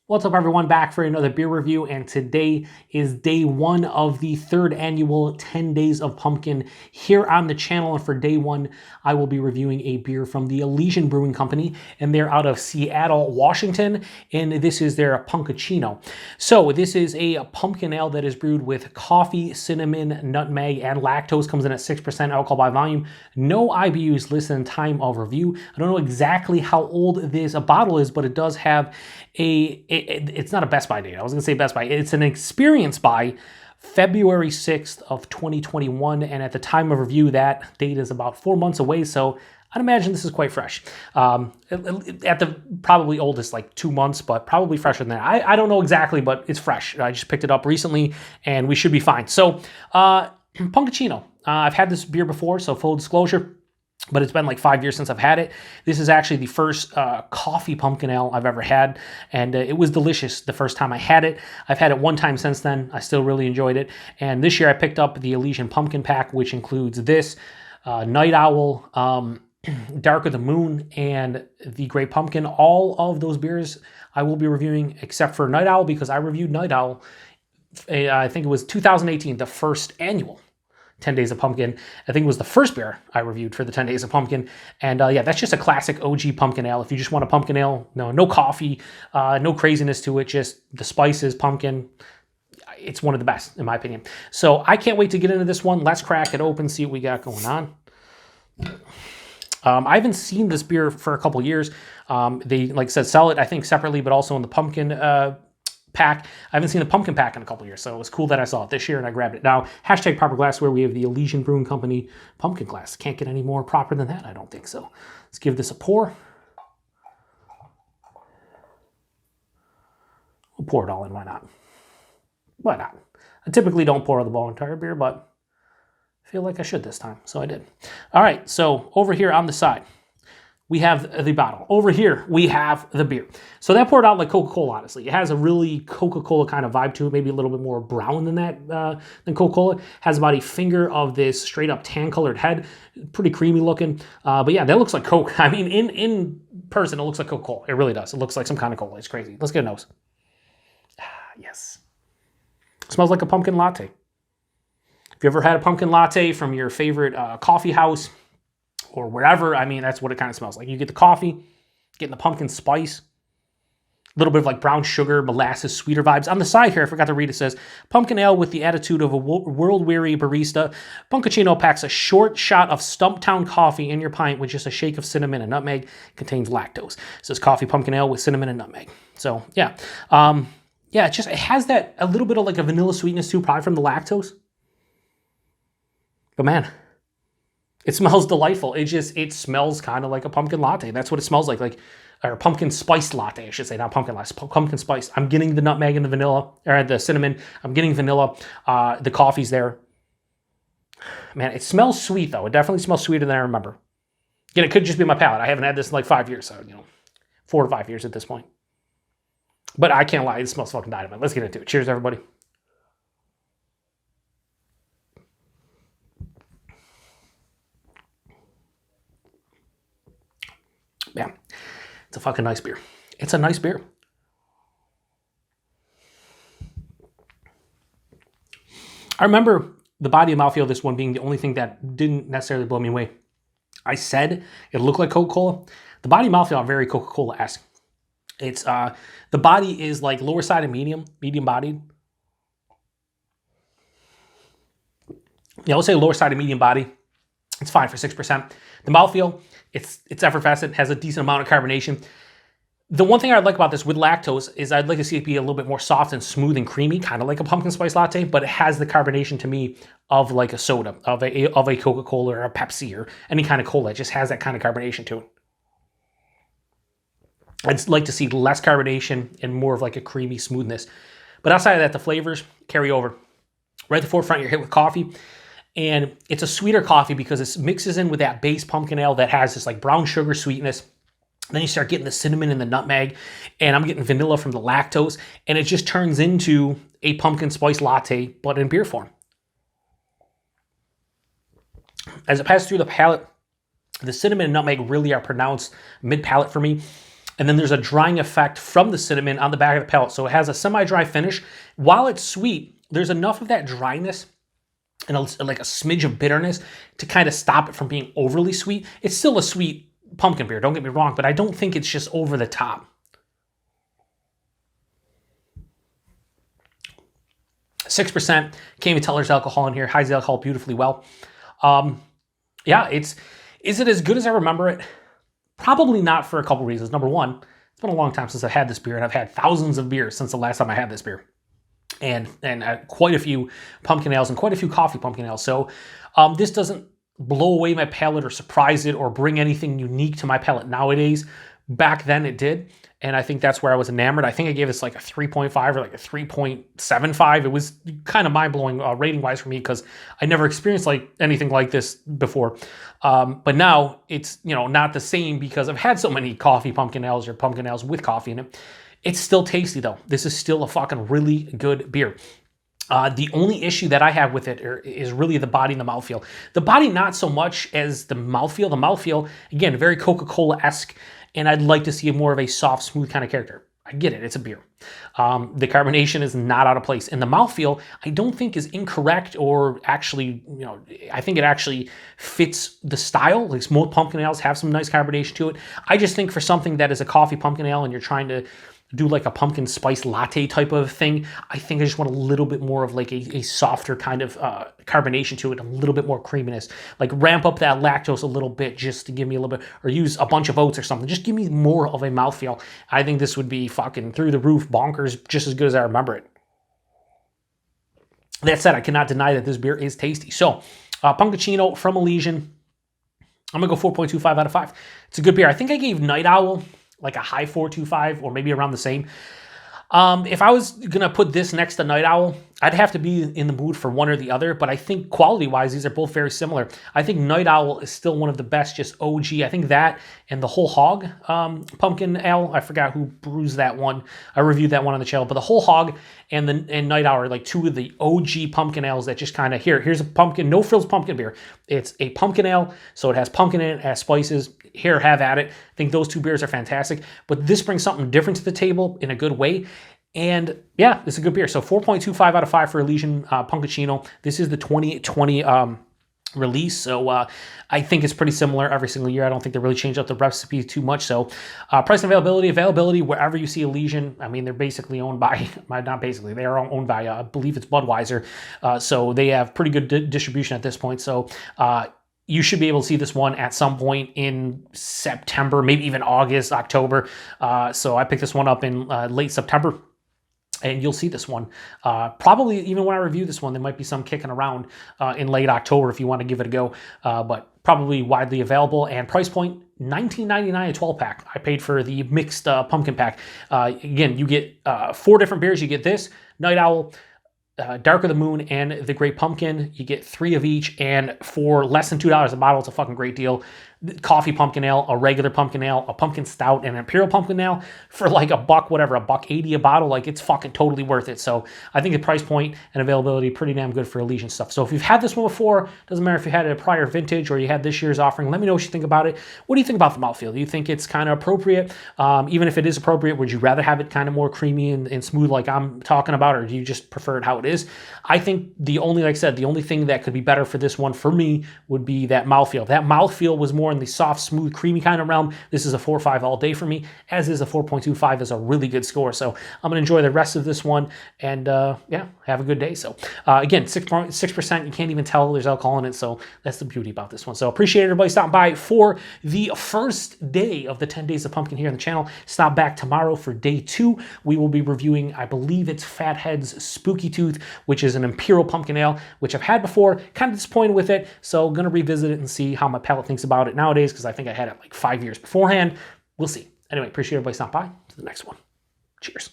What's up, everyone? Back for another beer review, and today is day one of the third annual 10 Days of Pumpkin here on the channel. And for day one, I will be reviewing a beer from the Elysian Brewing Company, and they're out of Seattle, Washington, and this is their Punkuccino. So this is a pumpkin ale that is brewed with coffee, cinnamon, nutmeg, and lactose. Comes in at 6% alcohol by volume. No IBUs listed in time of review. I don't know exactly how old this bottle is, but it does have it's not a Best By date. I was going to say Best By. It's an experience by February 6th of 2021. And at the time of review, that date is about 4 months away. So I'd imagine this is quite fresh. At the probably oldest, like 2 months, but probably fresher than that. I don't know exactly, but it's fresh. I just picked it up recently and we should be fine. So Punkuccino. I've had this beer before, so full disclosure. But it's been like 5 years since I've had it. This is actually the first coffee pumpkin ale I've ever had, and it was delicious the first time I had it. I've had it one time since then. I still really enjoyed it. And this year I picked up the Elysian Pumpkin Pack, which includes this, Night Owl, Dark of the Moon, and the Great Pumpkin. All of those beers I will be reviewing, except for Night Owl, because I reviewed Night Owl, I think it was 2018, the first annual 10 Days of Pumpkin. I think it was the first beer I reviewed for the 10 Days of Pumpkin. And yeah, that's just a classic OG pumpkin ale. If you just want a pumpkin ale, no coffee, no craziness to it, just the spices, pumpkin. It's one of the best, in my opinion. So I can't wait to get into this one. Let's crack it open, see what we got going on. I haven't seen this beer for a couple years. They, like I said, sell it, I think, separately, but also in the pumpkin pack. I haven't seen the pumpkin pack in a couple years, so it was cool that I saw it this year and I grabbed it. Now, hashtag proper glassware, we have the Elysian Brewing Company pumpkin glass. Can't get any more proper than that, I don't think so. Let's give this a pour. We'll pour it all in, why not? Why not? I typically don't pour the whole entire beer, but I feel like I should this time, so I did. All right, so over here on the side, we have the bottle. Over here, we have the beer. So that poured out like Coca-Cola, honestly. It has a really Coca-Cola kind of vibe to it, maybe a little bit more brown than that, than Coca-Cola. Has about a finger of this straight up tan-colored head. Pretty creamy looking. But yeah, that looks like Coke. I mean, in person, it looks like Coca-Cola. It really does. It looks like some kind of cola. It's crazy. Let's get a nose. Yes. It smells like a pumpkin latte. If you ever had a pumpkin latte from your favorite coffee house, or wherever, I mean, that's what it kind of smells like. You get the coffee, getting the pumpkin spice, a little bit of like brown sugar, molasses, sweeter vibes. On the side here, I forgot to read, it says, pumpkin ale with the attitude of a world-weary barista. Punkuccino packs a short shot of Stumptown coffee in your pint with just a shake of cinnamon and nutmeg. Contains lactose. It says coffee pumpkin ale with cinnamon and nutmeg. So, yeah. Yeah, it has that, a little bit of like a vanilla sweetness too, probably from the lactose. But man, it smells delightful. It smells kind of like a pumpkin latte. That's what it smells like or pumpkin spice latte, I should say, not pumpkin latte, pumpkin spice. I'm getting the nutmeg and the vanilla, or the cinnamon. I'm getting vanilla. The coffee's there. Man, it smells sweet though. It definitely smells sweeter than I remember. Again, it could just be my palate. I haven't had this in like 5 years, so 4 to 5 years at this point. But I can't lie, it smells fucking dynamite. Let's get into it. Cheers, everybody. Yeah, it's a fucking nice beer. It's a nice beer. I remember the body and mouthfeel of this one being the only thing that didn't necessarily blow me away. I said it looked like Coca-Cola. The body and mouthfeel are very Coca-Cola-esque. It's the body is like lower side of medium bodied. Yeah, I would say lower side of medium body. It's fine for 6%. The mouthfeel, it's effervescent, has a decent amount of carbonation. The one thing I'd like about this with lactose is I'd like to see it be a little bit more soft and smooth and creamy, kind of like a pumpkin spice latte, but it has the carbonation to me of like a soda, of a Coca-Cola or a Pepsi or any kind of cola. It just has that kind of carbonation to it. I'd like to see less carbonation and more of like a creamy smoothness. But outside of that, the flavors carry over. Right at the forefront, you're hit with coffee. And it's a sweeter coffee because it mixes in with that base pumpkin ale that has this like brown sugar sweetness. Then you start getting the cinnamon and the nutmeg, and I'm getting vanilla from the lactose, and it just turns into a pumpkin spice latte, but in beer form. As it passes through the palate, the cinnamon and nutmeg really are pronounced mid-palate for me. And then there's a drying effect from the cinnamon on the back of the palate. So it has a semi-dry finish. While it's sweet, there's enough of that dryness and like a smidge of bitterness to kind of stop it from being overly sweet. It's still a sweet pumpkin beer, don't get me wrong, but I don't think it's just over the top. 6%, can't even tell there's alcohol in here, hides the alcohol beautifully well. Yeah, is it as good as I remember it? Probably not, for a couple reasons. Number one, it's been a long time since I've had this beer, and I've had thousands of beers since the last time I had this beer. And quite a few pumpkin ales and quite a few coffee pumpkin ales. So this doesn't blow away my palate or surprise it or bring anything unique to my palate nowadays. Back then it did, and I think that's where I was enamored. I think I gave this like a 3.5 or like a 3.75. It was kind of mind-blowing rating-wise for me because I never experienced like anything like this before. But now it's, you know, not the same because I've had so many coffee pumpkin ales or pumpkin ales with coffee in it. It's still tasty though. This is still a fucking really good beer. The only issue that I have with it is really the body and the mouthfeel. The body not so much as the mouthfeel. The mouthfeel, again, very Coca-Cola-esque, and I'd like to see more of a soft, smooth kind of character. I get it, it's a beer. The carbonation is not out of place. And the mouthfeel, I don't think is incorrect or actually, you know, I think it actually fits the style. Like most pumpkin ales have some nice carbonation to it. I just think for something that is a coffee pumpkin ale and you're trying to do like a pumpkin spice latte type of thing, I think I just want a little bit more of like a softer kind of carbonation to it, a little bit more creaminess. Like ramp up that lactose a little bit just to give me a little bit, or use a bunch of oats or something. Just give me more of a mouthfeel. I think this would be fucking through the roof, bonkers, just as good as I remember it. That said, I cannot deny that this beer is tasty. So, Punkuccino from Elysian, I'm gonna go 4.25 out of 5. It's a good beer. I think I gave Night Owl like a high 4.25 or maybe around the same. If I was gonna put this next to Night Owl, I'd have to be in the mood for one or the other, but I think quality-wise, these are both very similar. I think Night Owl is still one of the best, just OG. I think that and the Whole Hog pumpkin ale, I forgot who brews that one. I reviewed that one on the channel, but the Whole Hog and Night Owl are like two of the OG pumpkin ales that just kind of, here's a pumpkin, no frills pumpkin beer. It's a pumpkin ale, so it has pumpkin in it, it has spices. Here, have at it. I think those two beers are fantastic, but this brings something different to the table in a good way. And yeah, it's a good beer. So 4.25 out of 5 for Elysian Punkuccino. This is the 2020 release, so I think it's pretty similar every single year. I don't think they really changed up the recipe too much. So price and availability, wherever you see Elysian, I mean, they're basically owned by, not basically, they are owned by, I believe it's Budweiser. So they have pretty good distribution at this point. So you should be able to see this one at some point in September, maybe even August, October. So I picked this one up in late September. And you'll see this one. Probably even when I review this one, there might be some kicking around in late October if you want to give it a go. But probably widely available. And price point, $19.99 a 12-pack. I paid for the mixed pumpkin pack. Again, you get 4 different beers. You get this, Night Owl, Dark of the Moon, and the Great Pumpkin. You get 3 of each, and for less than $2 a bottle, it's a fucking great deal. Coffee pumpkin ale, a regular pumpkin ale, a pumpkin stout, and an imperial pumpkin ale for like a buck, whatever, $1.80 a bottle. Like, it's fucking totally worth it. So I think the price point and availability pretty damn good for Elysian stuff. So if you've had this one before, doesn't matter if you had a prior vintage or you had this year's offering, let me know what you think about it. What do you think about the mouthfeel? Do you think it's kind of appropriate? Even if it is appropriate, would you rather have it kind of more creamy and smooth like I'm talking about, or do you just prefer it how it is? I think like I said, the only thing that could be better for this one for me would be that mouthfeel. If that mouthfeel was more in the soft, smooth, creamy kind of realm, this is a 4.5 all day for me, as is a 4.25 is a really good score. So I'm going to enjoy the rest of this one, and yeah, have a good day. So again, 6%, you can't even tell there's alcohol in it, so that's the beauty about this one. So appreciate everybody stopping by for the first day of the 10 Days of Pumpkin here on the channel. Stop back tomorrow for day 2. We will be reviewing, I believe it's Fathead's Spooky Tooth, which is an imperial pumpkin ale, which I've had before, kind of disappointed with it, so going to revisit it and see how my palate thinks about it nowadays, because I think I had it like 5 years beforehand. We'll see. Anyway, appreciate everybody stopping by. To the next one. Cheers.